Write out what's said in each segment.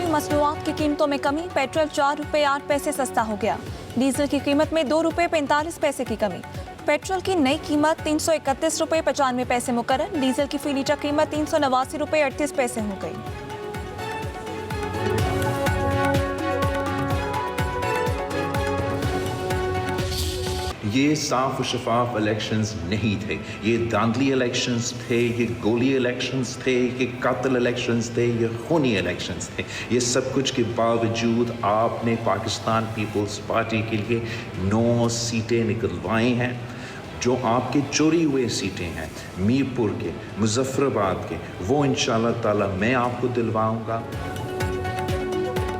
मसनूआत की कीमतों में कमी, पेट्रोल 4 रुपये 8 पैसे सस्ता हो गया। डीजल की कीमत में 2 रुपये 45 पैसे की कमी। पेट्रोल की नई कीमत 331 रुपये 95 पैसे मुकर्रर। डीजल की फी लीटर कीमत 389 रुपये 38 पैसे हो गई। ये साफ और शफाफ इलेक्शंस नहीं थे, ये धांधली इलेक्शंस थे, ये गोली इलेक्शंस थे, ये कातिल इलेक्शंस थे, ये खूनी इलेक्शंस थे। ये सब कुछ के बावजूद आपने पाकिस्तान पीपल्स पार्टी के लिए 9 सीटें निकलवाई हैं। जो आपके चोरी हुए सीटें हैं मीरपुर के, मुजफ्फराबाद के, वो इंशाअल्लाह ताला मैं आपको दिलवाऊंगा।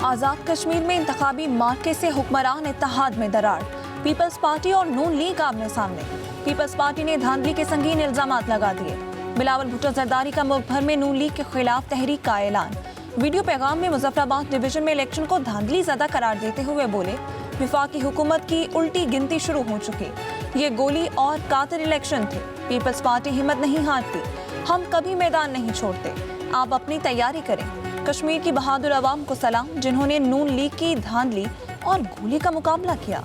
आज़ाद कश्मीर में इंतखाबी मार्के से हुक्मरान इत्तेहाद में दरार, पीपल्स पार्टी और नून लीग आमने सामने। पीपल्स पार्टी ने धांधली के संगीन इल्जामात लगा दिए। बिलावल भुट्टो जरदारी का मुल्क भर में नून लीग के खिलाफ तहरीक का ऐलान। वीडियो पैगाम में मुजफ्फराबाद डिवीजन में इलेक्शन को धांधली ज़्यादा करार देते हुए बोले, विफाकी हुकूमत की उल्टी गिनती शुरू हो चुकी। ये गोली और कातिल इलेक्शन थे। पीपल्स पार्टी हिम्मत नहीं हारती, हम कभी मैदान नहीं छोड़ते। आप अपनी तैयारी करें। कश्मीर की बहादुर आवाम को सलाम, जिन्होंने नून लीग की धांधली और गोली का मुकाबला किया।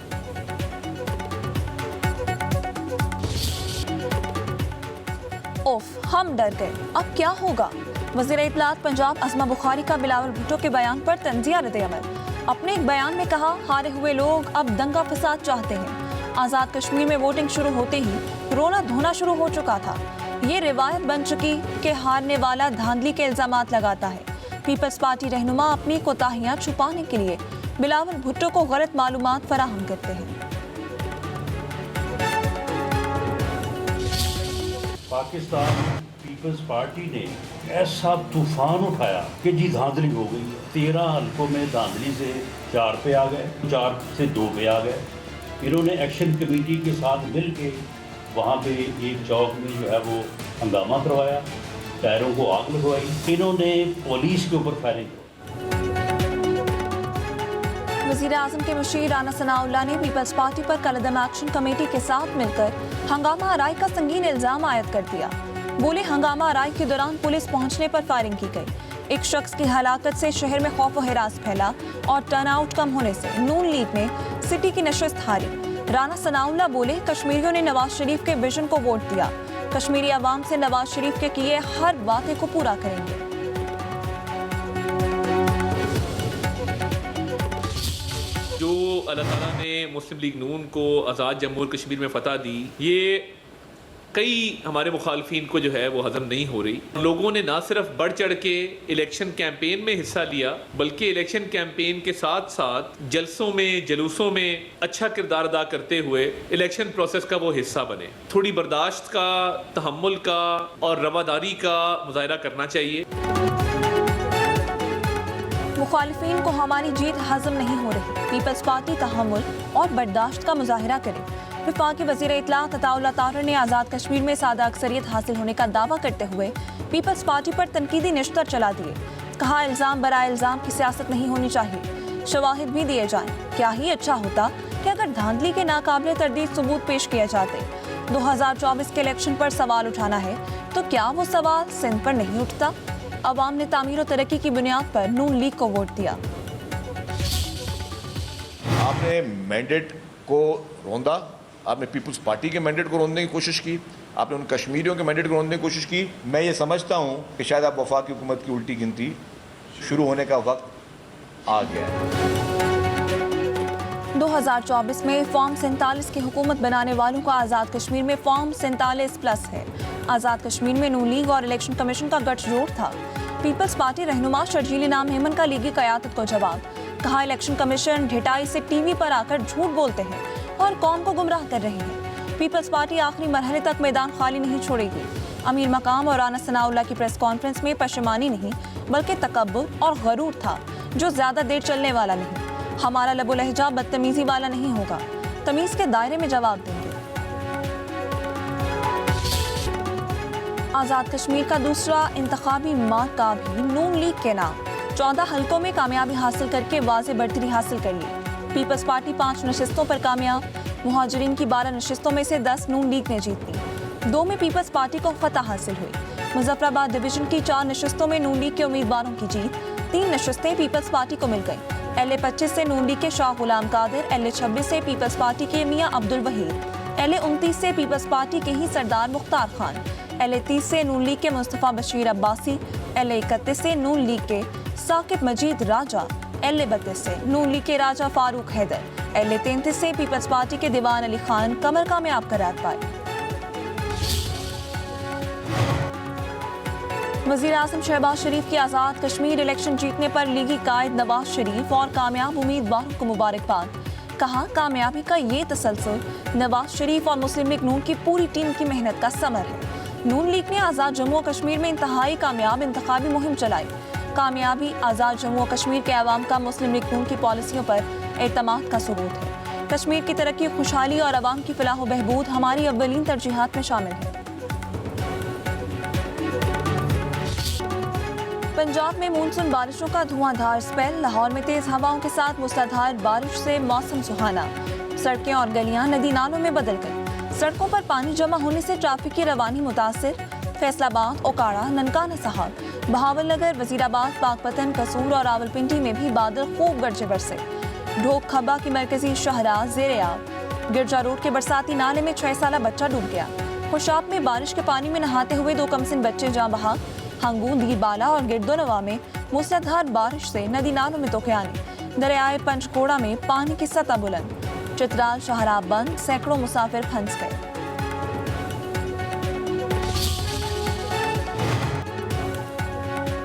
ओफ, हम डर गए, अब क्या होगा? वज़ीर इत्तलात पंजाब अज़मा बुखारी का बिलावल भुट्टो के बयान पर तंज़िया रद्द-ए-अमल। अपने एक बयान में कहा, हारे हुए लोग अब दंगा फसाद चाहते हैं। आज़ाद कश्मीर में वोटिंग शुरू होते ही रोना धोना शुरू हो चुका था। ये रिवायत बन चुकी कि हारने वाला धांधली के इल्जामात लगाता है। पीपल्स पार्टी रहनुमा अपनी कोताहियां छुपाने के लिए बिलावल भुट्टो को गलत मालूमात फराहम करते हैं। पाकिस्तान पीपल्स पार्टी ने ऐसा तूफान उठाया कि जी धांधली हो गई। 13 हल्कों में धांधली से 4 पे आ गए, 4 से 2 पे आ गए। इन्होंने एक्शन कमेटी के साथ मिल के वहाँ पे एक चौक में जो है वो हंगामा करवाया, टायरों को आग लगवाई। इन्होंने पुलिस के ऊपर फायरिंग की। वज़ीर आज़म के मुशीर राना सनाउल्लाह ने पीपल्स पार्टी पर कलअदम एक्शन कमेटी के साथ मिलकर हंगामा आराई का संगीन इल्जाम आयद कर दिया। बोले, हंगामा आराई के दौरान पुलिस पहुंचने पर फायरिंग की गई। एक शख्स की हलाकत से शहर में खौफ व हिरास फैला और टर्नआउट कम होने से नून लीग ने सिटी की नशिस्त हारी। राना सनाउल्लाह बोले, कश्मीरियों ने नवाज शरीफ के विजन को वोट दिया। कश्मीरी अवाम से नवाज शरीफ के किए हर वादे को पूरा करेंगे। जो अल्लाह ताला ने मुस्लिम लीग नून को आज़ाद जम्मू और कश्मीर में फ़तह दी, ये कई हमारे मुखालफिन को जो है वो हज़म नहीं हो रही। लोगों ने ना सिर्फ बढ़ चढ़ के इलेक्शन कैंपेन में हिस्सा लिया, बल्कि इलेक्शन कैंपेन के साथ साथ जलसों में, जलूसों में अच्छा किरदार अदा करते हुए इलेक्शन प्रोसेस का वो हिस्सा बने। थोड़ी बर्दाश्त का, तहम्मुल का और रवादारी का मुजाहरा करना चाहिए। मुखालिफिन को हमारी जीत हजम नहीं हो रही, पीपल्स पार्टी तहम्मुल और बर्दाश्त का मुजाहरा करे। वफाकी वज़ीर इत्तलात अताउल्लाह ताहिर ने आज़ाद कश्मीर में सादा अक्सरियत हासिल होने का दावा करते हुए पीपल्स पार्टी पर तनकीदी निश्तर चला दिए। कहा, इल्ज़ाम बराए इल्ज़ाम की सियासत नहीं होनी चाहिए, शवाहिद भी दिए जाएं। क्या ही अच्छा होता कि अगर धांधली के नाकाबिले तरदीद सबूत पेश किए जाते। 2024 के इलेक्शन पर सवाल उठाना है तो क्या वो सवाल सिंध पर नहीं उठता? अवाम ने तामीर और तरक्की की बुनियाद पर नून लीग को वोट दिया। आपने मैंडेट को रोंदा, आपने पीपल्स पार्टी के मैंडेट को रोंदने की कोशिश की, आपने उन कश्मीरियों के मैंडेट को रोंदने की कोशिश की। मैं ये समझता हूँ कि शायद आप वफाकी हुकूमत की उल्टी गिनती शुरू होने का वक्त आ गया है। 2024 में फॉर्म 47 की हुकूमत बनाने वालों का आज़ाद कश्मीर में फॉर्म 47+ है। आज़ाद कश्मीर में नून लीग और इलेक्शन कमीशन का गठजोड़ था। पीपल्स पार्टी रहनुमा शर्जील इनाम हेमन का लीगी क़यादत को जवाब। कहा, इलेक्शन कमीशन ढिठाई से टीवी पर आकर झूठ बोलते हैं और कौम को गुमराह कर रहे हैं। पीपल्स पार्टी आखिरी मरहले तक मैदान खाली नहीं छोड़ेगी। अमीर मकाम और राना सनाउल्लाह की प्रेस कॉन्फ्रेंस में पशेमानी नहीं बल्कि तकब्बुर और गरूर था, जो ज़्यादा देर चलने वाला नहीं। हमारा लबो लहजा बदतमीजी वाला नहीं होगा, तमीज़ के दायरे में जवाब देंगे। आज़ाद कश्मीर का दूसरा इंतखाबी मार्का भी नून लीग के नाम। 14 हल्कों में कामयाबी हासिल करके वाज़े बढ़तरी हासिल कर ली। पीपल्स पार्टी 5 नशिस्तों पर कामयाब। मुहाजिरीन की 12 नशिस्तों में से 10 नून लीग ने जीत ली। 2 में पीपल्स पार्टी को फतह हासिल हुई। मुजफ्फराबाद डिवीजन की 4 नशस्तों में नून लीग के उम्मीदवारों की जीत। 3 नशस्तें पीपल्स पार्टी को मिल गई। LA 25 से नून लीग के शाह गुलाम कादिर, LA 26 से पीपल्स पार्टी के मियां अब्दुल वहीद, LA 29 से पीपल्स पार्टी के ही सरदार मुख्तार खान, LA 30 से नून लीग के मुस्तफा बशीर अब्बासी, LA 31 से नून लीग के साकिब मजीद राजा, LA 32 से नून लीग के राजा फारूक हैदर, LA 33 से पीपल्स पार्टी के दीवान अली खान कमर कामयाब करार पाए। वज़ीर आज़म शहबाज शरीफ की आज़ाद कश्मीर इलेक्शन जीतने पर लीगी कायद नवाज शरीफ और कामयाब उम्मीदवारों को मुबारकबाद। कहा, कामयाबी का ये तसलसल नवाज शरीफ और मुस्लिम लीग नून की पूरी टीम की मेहनत का समर है। नून लीग ने आज़ाद जम्मू और कश्मीर में इंतहाई कामयाब इंतखाबी मुहिम चलाई। कामयाबी आज़ाद जम्मू और कश्मीर के अवाम का मुस्लिम लीग नून की पॉलिसियों पर एतमाद का सबूत है। कश्मीर की तरक्की, खुशहाली और अवाम की फलाह व बहबूद हमारी अव्वलीन तरजीहात में शामिल है। पंजाब में मानसून बारिशों का धुआंधार स्पेल। लाहौर में तेज हवाओं के साथ मूसलाधार बारिश से मौसम सुहाना। सड़कें और गलियां नदी नालों में बदल गई। सड़कों पर पानी जमा होने से ट्रैफिक की रवानी मुतासिर। फैसलाबाद, ओकाड़ा, ननकाना साहब, बहावलनगर, वजीराबाद, पाकपतन, कसूर और रावलपिंडी में भी बादल खूब गरजे बरसे। ढोक खब्बा की मरकजी शहरा ज़ेर-ए-आब। गिरजा रोड के बरसाती नाले में 6 साला बच्चा डूब गया। खुशाब में बारिश के पानी में नहाते हुए 2 कमसिन बच्चे जाँ बहा। हंगू, दीबाला और गिरदोनवा में मूसलाधार बारिश से नदी नालों में तोक़यानी। दरियाए पंचकोड़ा में पानी की सतह बुलंद। चित्राल शहराब बंद, सैकड़ों मुसाफिर फंस गए।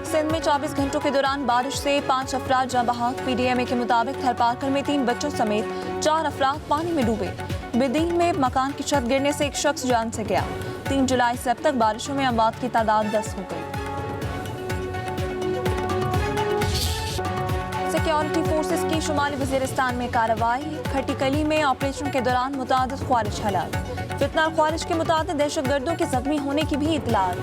सिंध में 24 घंटों के दौरान बारिश से 5 अफराद जाँ बहक। PDMA के मुताबिक थरपारकर में 3 बच्चों समेत 4 अफराद पानी में डूबे। बिदीन में मकान की छत गिरने से एक शख्स जान से गया। 3 जुलाई से अब तक बारिशों में अमवात की तादाद 10 हो गई। सिक्योरिटी फोर्सेस की शुमाली वजीरिस्तान में कार्रवाई। खट्टीकली में ऑपरेशन के दौरान मुतादिद ख्वारिज हलाक। फितना ख्वारिज के मुताबिक दहशतगर्दों के जख्मी होने की भी इतलात।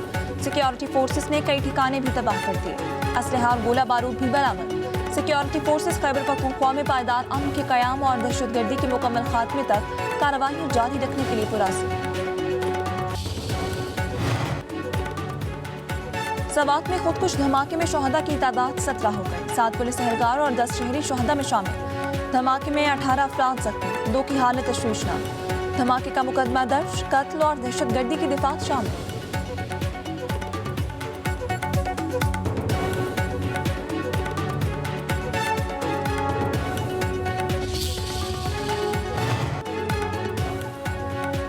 सिक्योरिटी फोर्सेस ने कई ठिकाने भी तबाह कर दिए। असलहा और गोला बारूद भी बरामद। सिक्योरिटी फोर्सेस खैबर पख्तूनख्वा में पायदार अमन के क़याम और दहशतगर्दी के मुकम्मल खात्मे तक कार्रवाई जारी रखने के लिए पुरअज़्म। सवात में खुदकुश धमाके में शहदा की तादाद 17 हो गई। 7 पुलिस एहलकार और 10 शहरी शहदा में शामिल। धमाके में 18 अफराद जख्मी, 2 की हालत तशवीशनाक। धमाके का मुकदमा दर्ज। कत्ल और दहशतगर्दी की दिफात शामिल।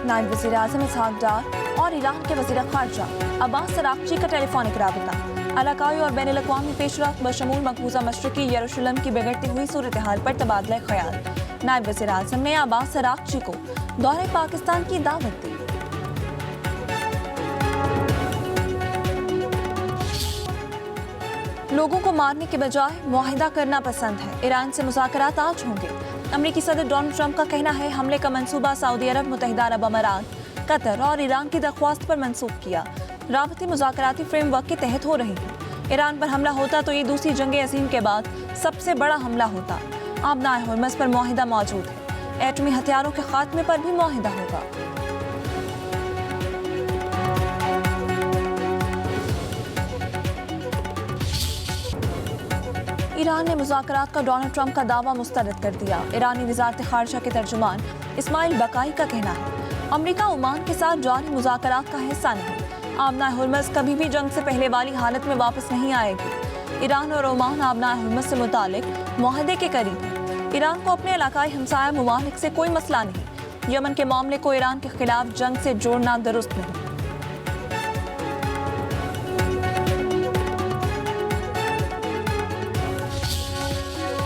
नायब वज़ीर आज़म इसहाक डार और ईरान के वज़ीर ख़ारजा अब्बास अराग़ची का टेलीफोनिक राबता। इलाकाई और बैनुल अक़वामी पेशरफ़्त बशमूल मक़बूज़ा मशरिक़ी यरूशलेम की बिगड़ती हुई सूरत हाल पर तबादला ख़याल। नायब वज़ीर आज़म ने अब्बास अराग़ची को दौरे पाकिस्तान की दावत दी। लोगों को मारने के बजाय मुआहिदा करना पसंद है। ईरान से मुज़ाकरात आज होंगे। अमरीकी सदर डोनाल्ड ट्रंप का कहना है, हमले का मंसूबा सऊदी अरब, मुत्तहिदा अरब अमारात, कतर और ईरान की दरख्वास्त पर मंसूब किया। राबती मुज़ाकराती फ्रेमवर्क के तहत हो रही है। ईरान पर हमला होता तो ये दूसरी जंग अज़ीम के बाद सबसे बड़ा हमला होता। आबनाए हुर्मज़ पर मुआहिदा मौजूद है। एटमी हथियारों के खात्मे पर भी मुआहिदा होगा। ईरान ने मुज़ाकरात का डोनाल्ड ट्रंप का दावा मुस्तरद कर दिया। ईरानी वज़ारत ख़ारिजा के तर्जुमान इस्माइल बकाई का कहना है, अमरीका ओमान के साथ जारी मुज़ाकरात का हिस्सा नहीं। आबनाए हुर्मज़ कभी भी जंग से पहले वाली हालत में वापस नहीं आएगी। ईरान और ओमान आबनाए हुर्मज़ से मुतालिक मुआहदे के करीब है। ईरान को अपने इलाकाई हमसाया ममालिक से कोई मसला नहीं। यमन के मामले को ईरान के खिलाफ जंग से जोड़ना दुरुस्त नहीं।